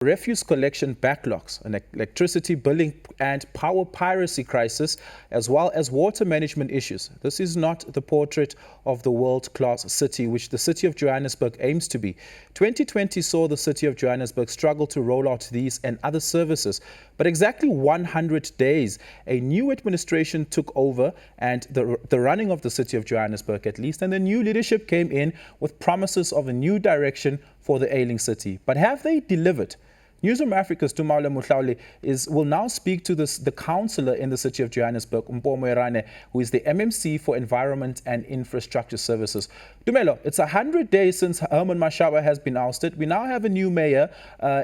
Refuse collection backlogs, an electricity billing and power piracy crisis, as well as water management issues. This is not the portrait of the world-class city, which the city of Johannesburg aims to be. 2020 saw the city of Johannesburg struggle to roll out these and other services. But exactly 100 days, a new administration took over and the running of the city of Johannesburg, at least, and the new leadership came in with promises of a new direction for the ailing city. But have they delivered? Newzroom Afrika's Councillor Mpho Moerane will now speak to the councillor in the city of Johannesburg, Mpho Moerane, who is the MMC for Environment and Infrastructure Services. Dumelo, it's 100 days since Herman Mashaba has been ousted. We now have a new mayor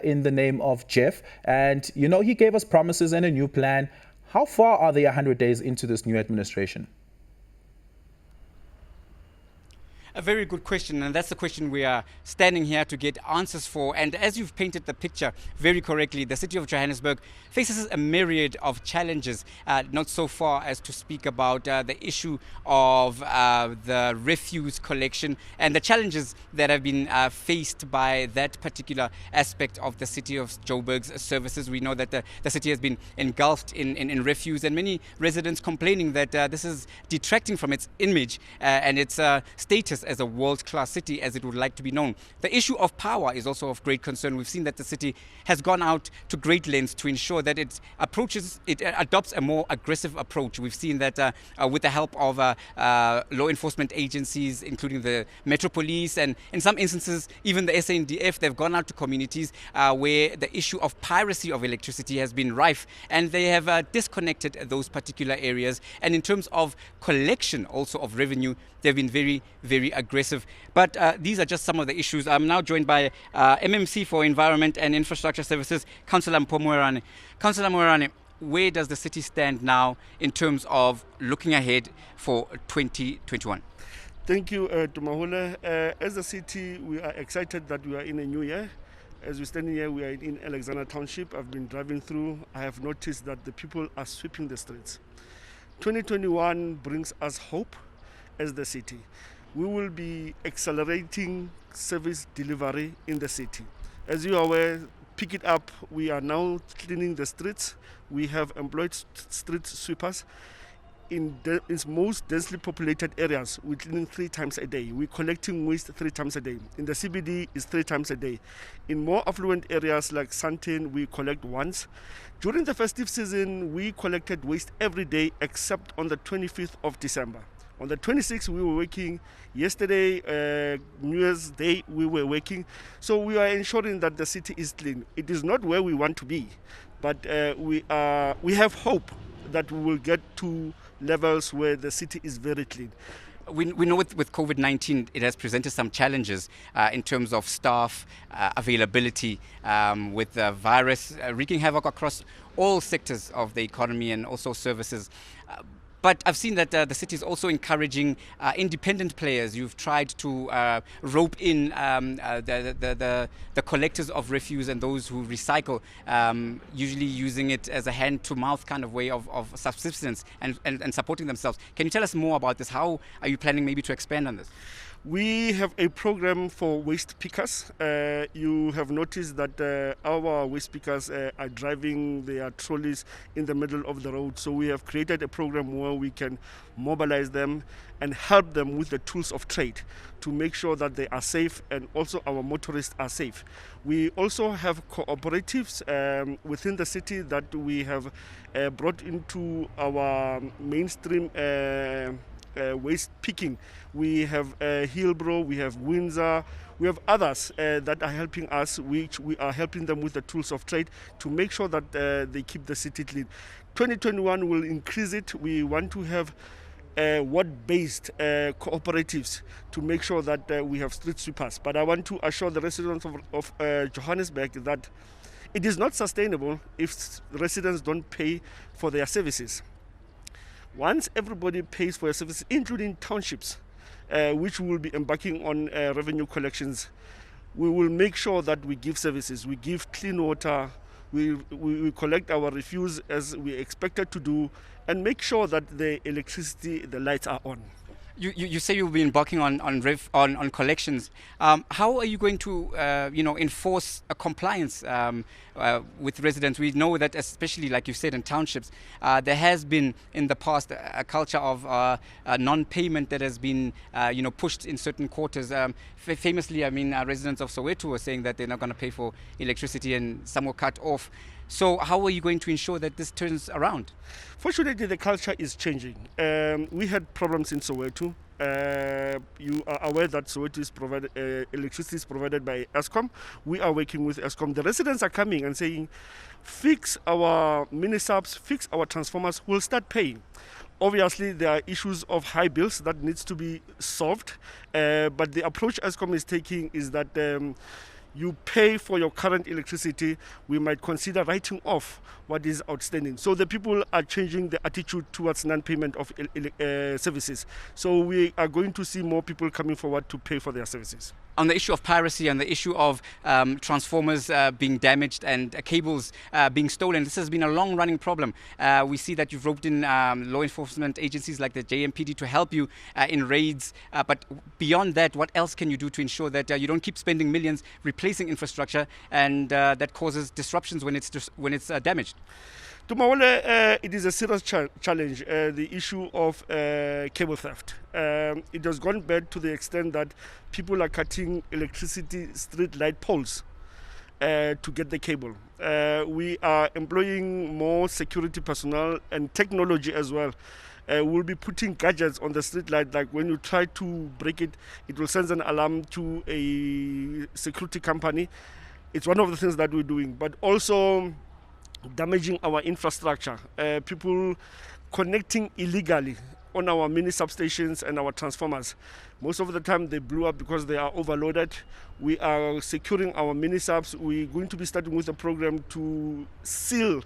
in the name of Jeff, and you know he gave us promises and a new plan. How far are they 100 days into this new administration? A very good question, and that's the question we are standing here to get answers for. And as you've painted the picture very correctly, the city of Johannesburg faces a myriad of challenges, not so far as to speak about the issue of the refuse collection and the challenges that have been faced by that particular aspect of the city of Joburg's services. We know that the city has been engulfed in refuse, and many residents complaining that this is detracting from its image and its status as a world-class city as it would like to be known. The issue of power is also of great concern. We've seen that the city has gone out to great lengths to ensure that it adopts a more aggressive approach. We've seen that with the help of law enforcement agencies, including the Metro Police, and in some instances even the SANDF, they've gone out to communities where the issue of piracy of electricity has been rife, and they have disconnected those particular areas. And in terms of collection also of revenue, they've been very, very aggressive. But these are just some of the issues. I'm now joined by MMC for Environment and Infrastructure Services, Councillor Mpho Moerane. Councillor Moerane, where does the city stand now in terms of looking ahead for 2021? Thank you, Tumahule. As a city, we are excited that we are in a new year. As we stand here, we are in Alexander Township. I've been driving through. I have noticed that the people are sweeping the streets. 2021 brings us hope as the city. We will be accelerating service delivery in the city. As you are aware, pick it up. We are now cleaning the streets. We have employed street sweepers. In most densely populated areas, we're cleaning 3 times a day. We're collecting waste 3 times a day. In the CBD, it's 3 times a day. In more affluent areas like Sandton, we collect once. During the festive season, we collected waste every day except on the 25th of December. On the 26th, we were working. Yesterday, New Year's Day, we were working. So we are ensuring that the city is clean. It is not where we want to be, but we have hope that we will get to levels where the city is very clean. We know with COVID-19, it has presented some challenges in terms of staff availability, with the virus wreaking havoc across all sectors of the economy and also services. But I've seen that the city is also encouraging independent players. You've tried to rope in the collectors of refuse and those who recycle, usually using it as a hand-to-mouth kind of way of subsistence and supporting themselves. Can you tell us more about this? How are you planning maybe to expand on this? We have a program for waste pickers. You have noticed that our waste pickers are driving their trolleys in the middle of the road. So we have created a program where we can mobilize them and help them with the tools of trade to make sure that they are safe and also our motorists are safe. We also have cooperatives within the city that we have brought into our mainstream waste picking. We have Hillbrow, we have Windsor, we have others that are helping us, which we are helping them with the tools of trade to make sure that they keep the city clean. 2021 will increase it. We want to have ward-based cooperatives to make sure that we have street sweepers. But I want to assure the residents of Johannesburg that it is not sustainable if residents don't pay for their services. Once everybody pays for their services, including townships, which will be embarking on revenue collections, we will make sure that we give services. We give clean water, we collect our refuse as we expected to do, and make sure that the electricity, the lights are on. You say you'll be embarking on collections. How are you going to enforce a compliance with residents? We know that, especially like you said, in townships, there has been in the past a culture of non-payment that has been pushed in certain quarters. Famously, I mean, residents of Soweto were saying that they're not going to pay for electricity and some were cut off. So how are you going to ensure that this turns around? Fortunately, the culture is changing. We had problems in Soweto. You are aware that Soweto is electricity is provided by Eskom. We are working with Eskom. The residents are coming and saying, fix our mini-subs, fix our transformers, we'll start paying. Obviously, there are issues of high bills that needs to be solved. But the approach Eskom is taking is that you pay for your current electricity, we might consider writing off what is outstanding. So the people are changing the attitude towards non-payment of services. So we are going to see more people coming forward to pay for their services. On the issue of piracy and the issue of transformers being damaged and cables being stolen, this has been a long-running problem. We see that you've roped in law enforcement agencies like the JMPD to help you in raids. But beyond that, what else can you do to ensure that you don't keep spending millions replacing infrastructure and that causes disruptions when it's damaged? Tumawole, it is a serious challenge, the issue of cable theft. It has gone bad to the extent that people are cutting electricity street light poles to get the cable. We are employing more security personnel and technology as well. We'll be putting gadgets on the street light, like when you try to break it, it will send an alarm to a security company. It's one of the things that we're doing, but also damaging our infrastructure, people connecting illegally on our mini substations and our transformers. Most of the time they blew up because they are overloaded. We are securing our mini subs. We're going to be starting with a program to seal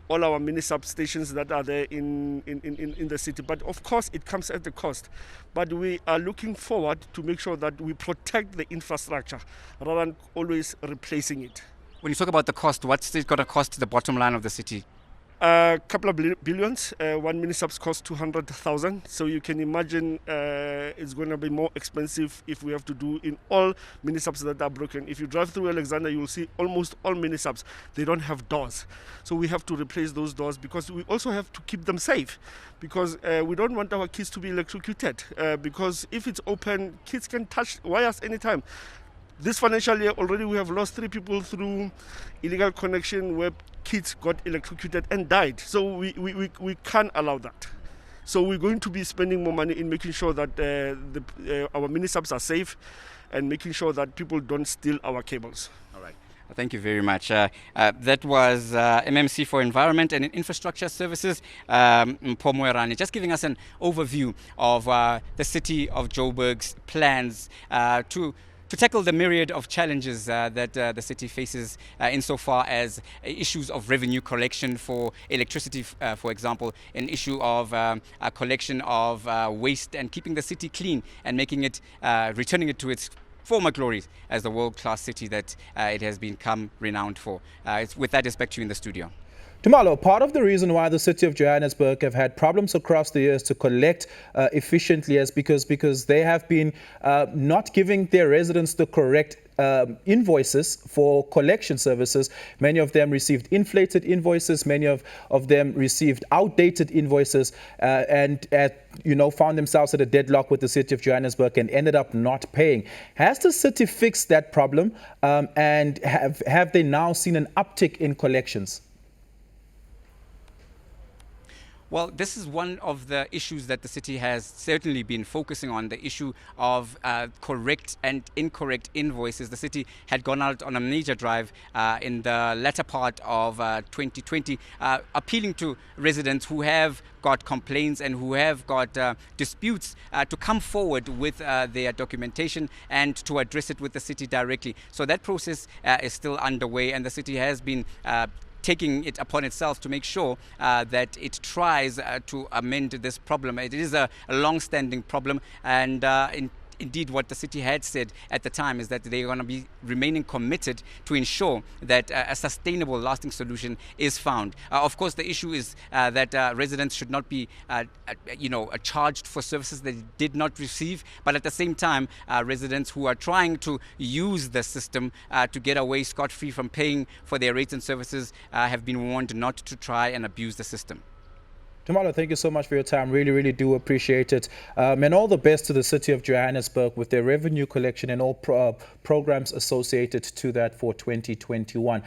all our mini substations that are there in the city. But of course it comes at a cost. But we are looking forward to make sure that we protect the infrastructure rather than always replacing it. When you talk about the cost, what's it going to cost the bottom line of the city? A couple of billions. One mini-subs costs 200,000. So you can imagine it's going to be more expensive if we have to do in all mini-subs that are broken. If you drive through Alexander, you will see almost all mini-subs, they don't have doors. So we have to replace those doors because we also have to keep them safe. Because we don't want our kids to be electrocuted. Because if it's open, kids can touch wires anytime. This financial year already we have lost 3 people through illegal connection where kids got electrocuted and died. So we can't allow that. So we're going to be spending more money in making sure that our mini-subs are safe and making sure that people don't steal our cables. All right. Thank you very much. That was MMC for Environment and Infrastructure Services, Mpho Moerane, just giving us an overview of the city of Joburg's plans to tackle the myriad of challenges that the city faces insofar as issues of revenue collection for electricity, for example, an issue of a collection of waste and keeping the city clean and making it, returning it to its former glories as the world-class city that it has become renowned for. With that, it's back to you in the studio. Tumalo, part of the reason why the city of Johannesburg have had problems across the years to collect efficiently is because they have been not giving their residents the correct invoices for collection services. Many of them received inflated invoices. Many of them received outdated invoices and found themselves at a deadlock with the city of Johannesburg and ended up not paying. Has the city fixed that problem and have they now seen an uptick in collections? Well, this is one of the issues that the city has certainly been focusing on, the issue of correct and incorrect invoices. The city had gone out on a major drive in the latter part of 2020, appealing to residents who have got complaints and who have got disputes to come forward with their documentation and to address it with the city directly. So that process is still underway, and the city has been taking it upon itself to make sure that it tries to amend this problem. It is a long-standing problem, and indeed what the city had said at the time is that they're going to be remaining committed to ensure that a sustainable, lasting solution is found. Of course, the issue is that residents should not be, charged for services they did not receive. But at the same time, residents who are trying to use the system to get away scot-free from paying for their rates and services have been warned not to try and abuse the system. Tumalo, thank you so much for your time. Really, really do appreciate it. And all the best to the city of Johannesburg with their revenue collection and all programs associated to that for 2021.